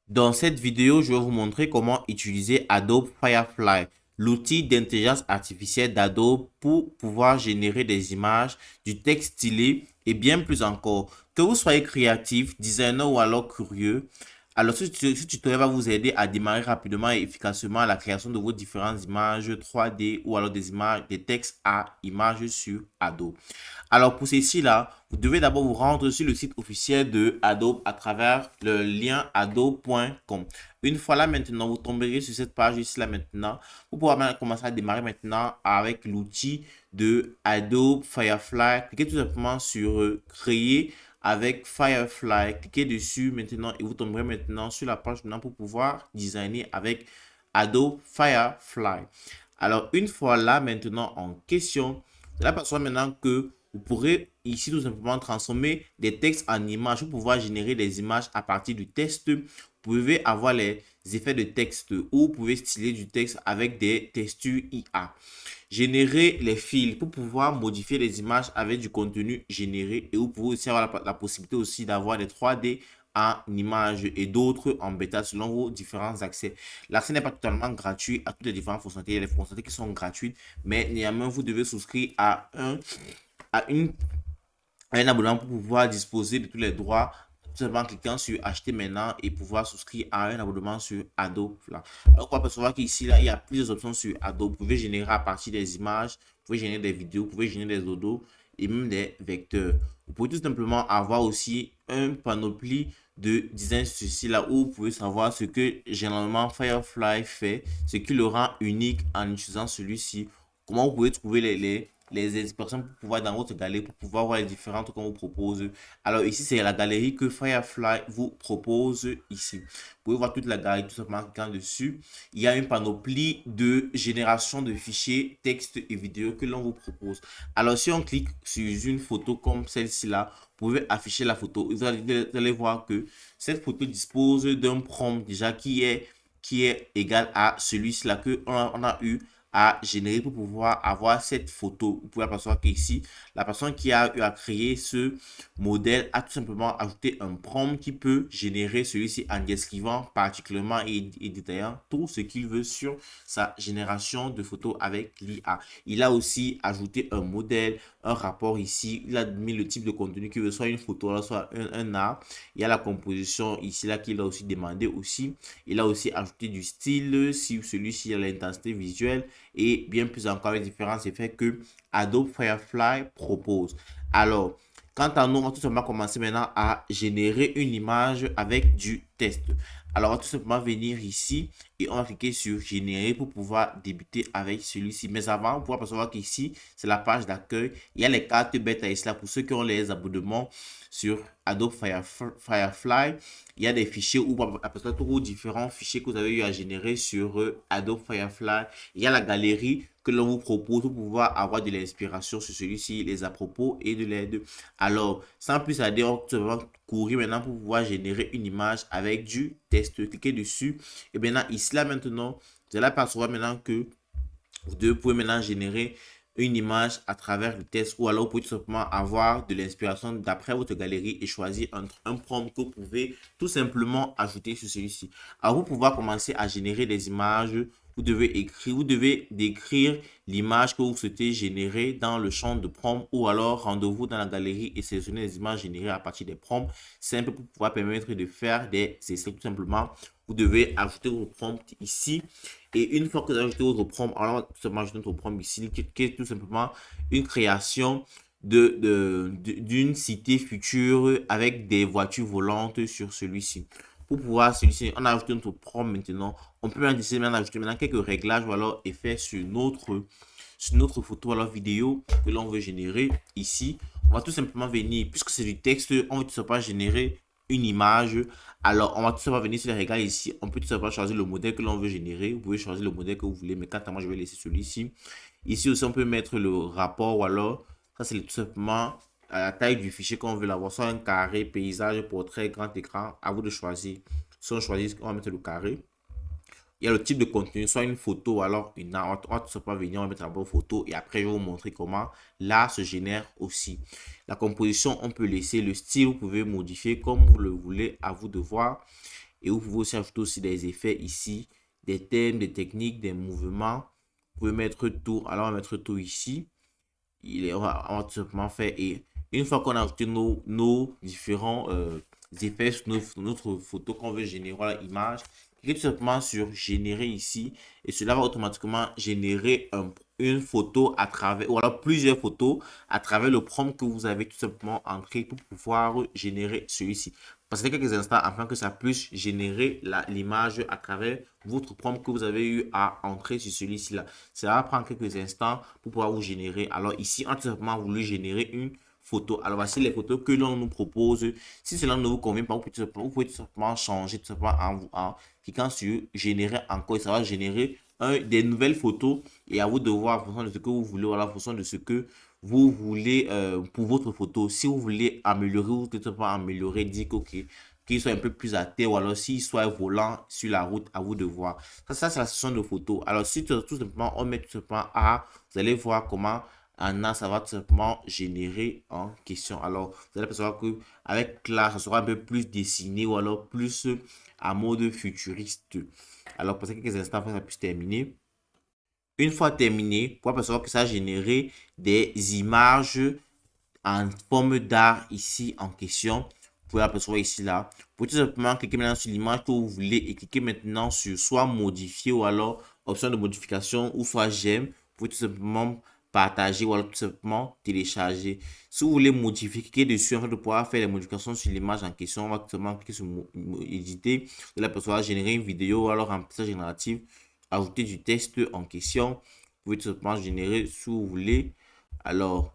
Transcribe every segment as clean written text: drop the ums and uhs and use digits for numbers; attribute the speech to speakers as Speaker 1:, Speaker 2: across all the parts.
Speaker 1: Dans cette vidéo, je vais vous montrer comment utiliser Adobe Firefly, l'outil d'intelligence artificielle d'Adobe pour pouvoir générer des images, du texte stylé et bien plus encore. Que vous soyez créatif, designer ou alors curieux, alors ce tutoriel va vous aider à démarrer rapidement et efficacement la création de vos différentes images 3D ou alors des images, des textes à images sur Adobe. Alors pour ceci-là, vous devez d'abord vous rendre sur le site officiel de Adobe à travers le lien adobe.com. Une fois là maintenant, vous tomberez sur cette page ici là maintenant. Vous pourrez maintenant commencer à démarrer maintenant avec l'outil de Adobe Firefly. Cliquez tout simplement sur créer avec Firefly. Cliquez dessus maintenant et vous tomberez maintenant sur la page maintenant pour pouvoir designer avec Adobe Firefly. Alors une fois là maintenant en question, c'est la personne maintenant que vous pourrez ici tout simplement transformer des textes en images pour pouvoir générer des images à partir du texte. Vous pouvez avoir les effets de texte ou vous pouvez styler du texte avec des textures IA. Générer les fils pour pouvoir modifier les images avec du contenu généré et vous pouvez aussi avoir la possibilité aussi d'avoir des 3D en images et d'autres en bêta selon vos différents accès. L'accès n'est pas totalement gratuit à toutes les différentes fonctionnalités. Il y a des fonctionnalités qui sont gratuites, mais néanmoins, vous devez souscrire à un abonnement pour pouvoir disposer de tous les droits tout simplement en cliquant sur acheter maintenant et pouvoir souscrire à un abonnement sur Adobe. Là. Alors, on va percevoir qu'ici, là, il y a plusieurs options sur Adobe. Vous pouvez générer à partir des images, vous pouvez générer des vidéos, vous pouvez générer des audios et même des vecteurs. Vous pouvez tout simplement avoir aussi un panoplie de design sur ceci là où vous pouvez savoir ce que généralement Firefly fait, ce qui le rend unique en utilisant celui-ci. Comment vous pouvez trouver les inspirations pour pouvoir dans votre galerie, pour pouvoir voir les différentes qu'on vous propose. Alors ici, c'est la galerie que Firefly vous propose ici. Vous pouvez voir toute la galerie tout simplement en cliquant dessus. Il y a une panoplie de génération de fichiers, texte et vidéos que l'on vous propose. Alors si on clique sur une photo comme celle-ci là, vous pouvez afficher la photo. Vous allez voir que cette photo dispose d'un prompt déjà qui est égal à celui-ci là que on a eu à générer pour pouvoir avoir cette photo. Vous pouvez apercevoir qu'ici, la personne qui a eu à créer ce modèle a tout simplement ajouté un prompt qui peut générer celui-ci en décrivant particulièrement et détaillant tout ce qu'il veut sur sa génération de photos avec l'IA. Il a aussi ajouté un modèle, un rapport ici. Il a mis le type de contenu qu'il veut, soit une photo, soit un art. Il y a la composition ici, là, qu'il a aussi demandé aussi. Il a aussi ajouté du style, si celui-ci a l'intensité visuelle et bien plus encore les différents effets que Adobe Firefly propose. Alors, quant à nous, on va tout simplement commencer maintenant à générer une image avec du test. Alors, on va tout simplement venir ici et on va cliquer sur générer pour pouvoir débuter avec celui-ci. Mais avant, on pourra percevoir qu'ici, c'est la page d'accueil. Il y a les cartes bêta ici là pour ceux qui ont les abonnements sur Adobe Firefly. Il y a des fichiers où vous apercevoir tous différents fichiers que vous avez eu à générer sur Adobe Firefly. Il y a la galerie que l'on vous propose pour pouvoir avoir de l'inspiration sur celui-ci, les à propos et de l'aide. Alors, sans plus tarder, on va courir maintenant pour pouvoir générer une image avec du test. Cliquez dessus. Et maintenant, ici, là, maintenant, vous allez apercevoir maintenant que vous pouvez maintenant générer une image à travers le test ou alors vous pouvez tout simplement avoir de l'inspiration d'après votre galerie et choisir un prompt que vous pouvez tout simplement ajouter sur celui-ci. Alors pour pouvoir commencer à générer des images, vous devez décrire l'image que vous souhaitez générer dans le champ de prompt ou alors rendez-vous dans la galerie et sélectionnez les images générées à partir des prompts simples pour pouvoir permettre de faire des essais tout simplement. Vous devez ajouter vos prompts ici. Et une fois que vous avez ajouté votre prompt, alors on va tout simplement ajouter notre prompt ici, qui est tout simplement une création d'une cité future avec des voitures volantes sur celui-ci. Pour pouvoir celui-ci, on a ajouté notre prompt maintenant. On peut même décider maintenant d'ajouter maintenant quelques réglages ou alors effets sur notre photo ou alors vidéo que l'on veut générer ici. On va tout simplement venir, puisque c'est du texte, on va tout simplement générer une image. Alors, on va tout simplement venir sur les réglages ici. On peut tout simplement choisir le modèle que l'on veut générer. Vous pouvez choisir le modèle que vous voulez, mais quant à moi, je vais laisser celui-ci. Ici aussi, on peut mettre le rapport ou alors, ça c'est tout simplement à la taille du fichier qu'on veut l'avoir, soit un carré, paysage, portrait, grand écran. À vous de choisir. Si on choisit, on va mettre le carré. Il y a le type de contenu, soit une photo, alors une art. On va tout simplement venir, on va mettre d'abord photo et après je vais vous montrer comment l'art se génère aussi. La composition, on peut laisser le style, vous pouvez modifier comme vous le voulez, à vous de voir. Et vous pouvez aussi ajouter aussi des effets ici, des thèmes, des techniques, des mouvements. Vous pouvez mettre tout. Alors, on va mettre tout ici. On va tout simplement faire. Et une fois qu'on a ajouté nos différents effets sur notre photo qu'on veut générer, voilà, image, cliquez tout simplement sur générer ici. Et cela va automatiquement générer une photo à travers, ou alors plusieurs photos à travers le prompt que vous avez tout simplement entré pour pouvoir générer celui-ci. Passez quelques instants afin que ça puisse générer l'image à travers votre prompt que vous avez eu à entrer sur celui-ci là. Ça va prendre quelques instants pour pouvoir vous générer. Alors ici, on a tout simplement voulu générer une photo. Alors voici les photos que l'on nous propose. Si cela ne vous convient pas, vous pouvez tout simplement changer tout simplement en cliquant sur générer encore. Et ça va générer des nouvelles photos et à vous de voir en fonction de ce que vous voulez, voilà, en fonction de ce que vous voulez pour votre photo. Si vous voulez améliorer, vous pouvez tout simplement améliorer, dire que, ok, qu'il soit un peu plus à terre ou alors s'il soit volant sur la route, à vous de voir. Ça c'est la session de photos. Alors, si tout simplement, on met tout simplement A, vous allez voir comment Anna, ça va tout simplement générer en question. Alors, vous allez percevoir que avec là, ça sera un peu plus dessiné ou alors plus à mode futuriste. Alors, pour quelques instants, afin que ça puisse terminer. Une fois terminé, vous pouvez percevoir que ça a généré des images en forme d'art ici en question. Vous pouvez apercevoir ici là. Vous pouvez tout simplement cliquer maintenant sur l'image que vous voulez et cliquer maintenant sur soit modifier ou alors option de modification ou soit j'aime. Vous pouvez tout simplement partager ou alors tout simplement télécharger. Si vous voulez modifier, cliquez dessus afin de pouvoir faire les modifications sur l'image en question. On va tout simplement cliquer sur éditer. Vous allez apercevoir générer une vidéo ou alors remplissage génératif, ajouter du texte en question. Vous pouvez tout simplement générer si vous voulez. Alors,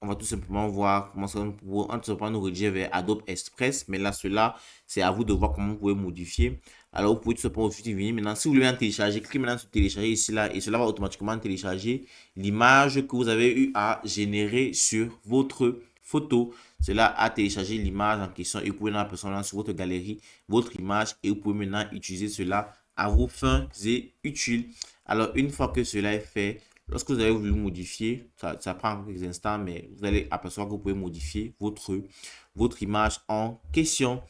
Speaker 1: on va tout simplement voir comment ça va tout simplement nous rediriger vers Adobe Express. Mais là, cela, c'est à vous de voir comment vous pouvez modifier. Alors, vous pouvez tout simplement ensuite venir. Maintenant, si vous voulez en télécharger, cliquez maintenant sur télécharger ici, là, et cela va automatiquement télécharger l'image que vous avez eu à générer sur votre photo. Cela a téléchargé l'image en question et vous pouvez maintenant personne sur votre galerie, votre image, et vous pouvez maintenant utiliser cela à vos fins et utiles. Alors, une fois que cela est fait, lorsque vous avez voulu modifier, ça prend quelques instants, mais vous allez apercevoir que vous pouvez modifier votre image en question.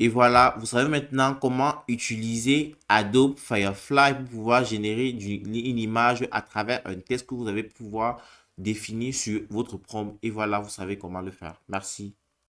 Speaker 1: Et voilà, vous savez maintenant comment utiliser Adobe Firefly pour pouvoir générer une image à travers un texte que vous avez pouvoir définir sur votre prompt. Et voilà, vous savez comment le faire. Merci.